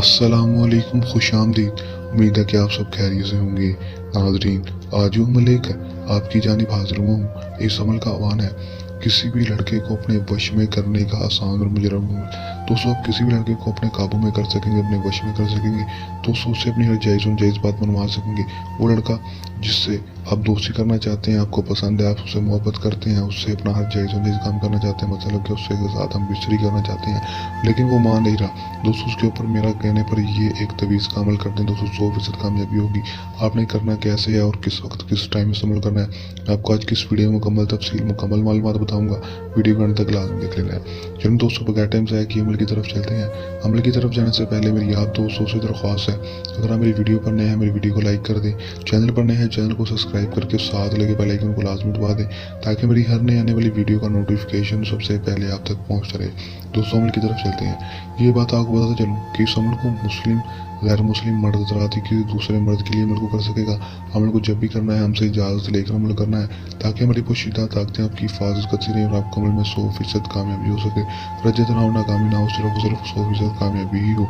अस्सलामुअलैकुम, खुशामदीद। उम्मीद है कि आप सब खैरियत से होंगे। नाज़रीन, आज जो अमल लेकर आपकी जानिब हाजिर हुआ हूँ, इस अमल का आह्वान है किसी भी लड़के को अपने वश में करने का आसान और मुजरब अमल। दोस्तों, आप किसी भी लड़के को अपने काबू में कर सकेंगे, अपने वश में कर सकेंगे। दोस्तों, उससे अपनी हर जायज़ और जायज़ बात मनवा सकेंगे। वो लड़का जिससे आप दोस्ती करना चाहते हैं, आपको पसंद है, आप उससे मोहब्बत करते हैं, उससे अपना हर जायज़ और जायज़ काम करना चाहते हैं, मतलब कि उससे साथ हम बिस्तरी करना चाहते हैं, लेकिन वो मान नहीं रहा। दोस्तों, उसके ऊपर मेरा कहने पर ये एक तवीज़ का अमल कर दें दोस्तों, 100% कामयाबी होगी। आपने करना कैसे है और किस वक्त किस टाइम में अमल करना है, आपको आज किस वीडियो में मुकम्मल तफसील मुकम्मल मालूमात बताऊंगा। वीडियो को अंत तक लाजमी देख लेना है। चलो दोस्तों, बगैर टाइम से कि अमल की तरफ चलते हैं। अमल की तरफ जाने से पहले मेरी आप दोस्तों से दरख्वास्त है, अगर आप मेरी वीडियो पर नए हैं, मेरी वीडियो को लाइक कर दें। चैनल पर नए हैं, चैनल को सब्सक्राइब करके साथ लगे बेल आइकन को लाजमी दबा दें, ताकि मेरी हर नई आने वाली वीडियो का नोटिफिकेशन सबसे पहले आप तक पहुँचता रहे। दोस्तों, अमल की तरफ चलते हैं। ये बात आपको बताता चलूँ कि इस अमल को मुस्लिम गैर मुस्लिम मर्द हज़रात ही किसी दूसरे मर्द के लिए अमल को कर सकेगा। अमल को जब भी करना है हमसे इजाज़त लेकर अमल करना है, ताकि हमारी पोशीदा ताकतें आपकी हिफाजत करती रहें और आपको अमल में 100% कामयाबी हो सके। रजत ना हो, नाकामी ना हो, सिर्फ 100% कामयाबी ही हो।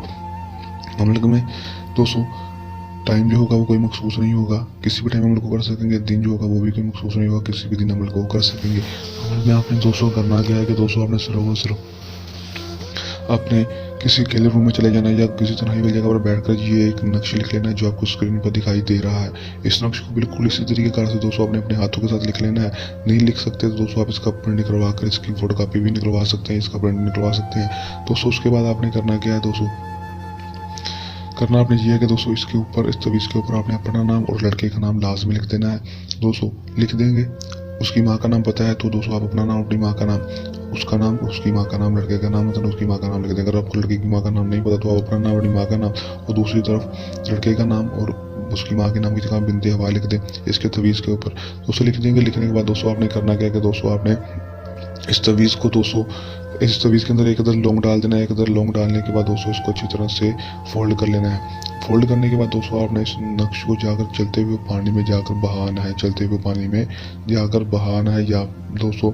अमल में दोस्तों टाइम जो होगा वो कोई मखसूस नहीं होगा, किसी भी टाइम अमल को कर सकेंगे। दिन जो होगा वो भी कोई मखसूस नहीं होगा, किसी भी दिन अमल को कर सकेंगे। अमल में आपने दोस्तों करना क्या है कि दोस्तों आपने सिर्फ अपने किसी अकेले रूम में चले जाना है या किसी तन्हाई वाली जगह पर बैठकर ये एक नक्शा लिख लेना है जो आपको स्क्रीन पर दिखाई दे रहा है। इस नक्शे को बिल्कुल इसी तरीके से दोस्तों आपने अपने हाथों के साथ लिख लेना है। नहीं लिख सकते तो दोस्तों आप इसका प्रिंट निकलवा कर इसकी फोटो कापी भी निकलवा सकते हैं, इसका प्रिंट निकलवा सकते हैं। दोस्तों, उसके बाद आपने करना क्या है दोस्तों, करना आपने ये है कि दोस्तों इसके ऊपर, इस तवीज़ के ऊपर आपने अपना नाम और लड़के का नाम लाजमी लिख देना है। दोस्तों लिख देंगे। उसकी माँ का नाम पता है तो दोस्तों आप अपना नाम, अपनी माँ का नाम, उसका नाम, उसकी माँ का नाम, लड़के का नाम मतलब उसकी माँ का नाम लिख देंगे। अगर आपको लड़के की माँ का नाम नहीं पता तो आप अपना नाम, अपनी माँ का नाम और दूसरी तरफ लड़के का नाम और उसकी माँ के नाम की जगह बिनते हवा लिख दें इसके तवीज़ के ऊपर। दोस्तों लिख देंगे। लिखने के बाद दोस्तों आपने करना क्या है कि दोस्तों आपने इस तवीज़ को दोस्तों इस तवीज़ के अंदर एक अदर लौंग डाल देना है। एक अदर लौंग डालने के बाद दोस्तों इसको अच्छी तरह से फोल्ड कर लेना है। फोल्ड करने के बाद दोस्तों आपने इस नक्श को जाकर चलते हुए पानी में जाकर बहाना है, चलते हुए पानी में जाकर बहाना है, या दोस्तों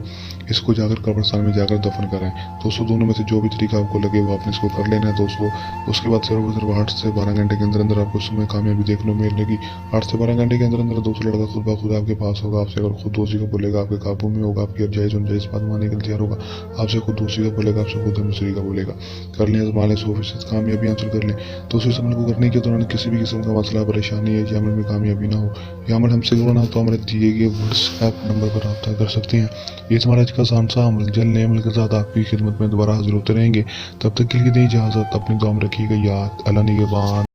इसको जाकर कब्रिस्तान में जाकर दफन कराएं। दोस्तों दोनों में से जो भी तरीका आपको लगे वो आपने इसको कर लेना है दोस्तों। उसके बाद सिर्फ 8 से 12 घंटे के अंदर अंदर आपको समय कामयाबी देखने को मिलेगी। 8 से 12 घंटे के अंदर अंदर दोस्तों लड़का खुद ब खुद आपके पास होगा, आपसे अगर खुद दोषी को बोलेगा, आपके काबू में होगा, आपकी जायज़ और जायज़ बात मानने के लिए तैयार होगा, आपसे खुद दोषी का बोलेगा, आपसे खुद मिस्री का बोलेगा। कर लें, आजमा लें, 100% कामयाबी हासिल कर लें। दोस्तों इस अमल को करने के दौरान किसी भी किस्म का मसला परेशानी है, अमल में कामयाबी ना हो, या अमल हमसे जुड़ना हो तो हमारे दिए गए व्हाट्सएप नंबर पर रब्ता कर सकते हैं। ये हमारा आज का आसान सा अमल। जल्द नए अमल के साथ आपकी खिदमत में दोबारा हाजिर होते रहेंगे। तब तक के लिए दी इजाज़त। अपनी दुआ में रखिएगा याद। अल्लाह निगहबान।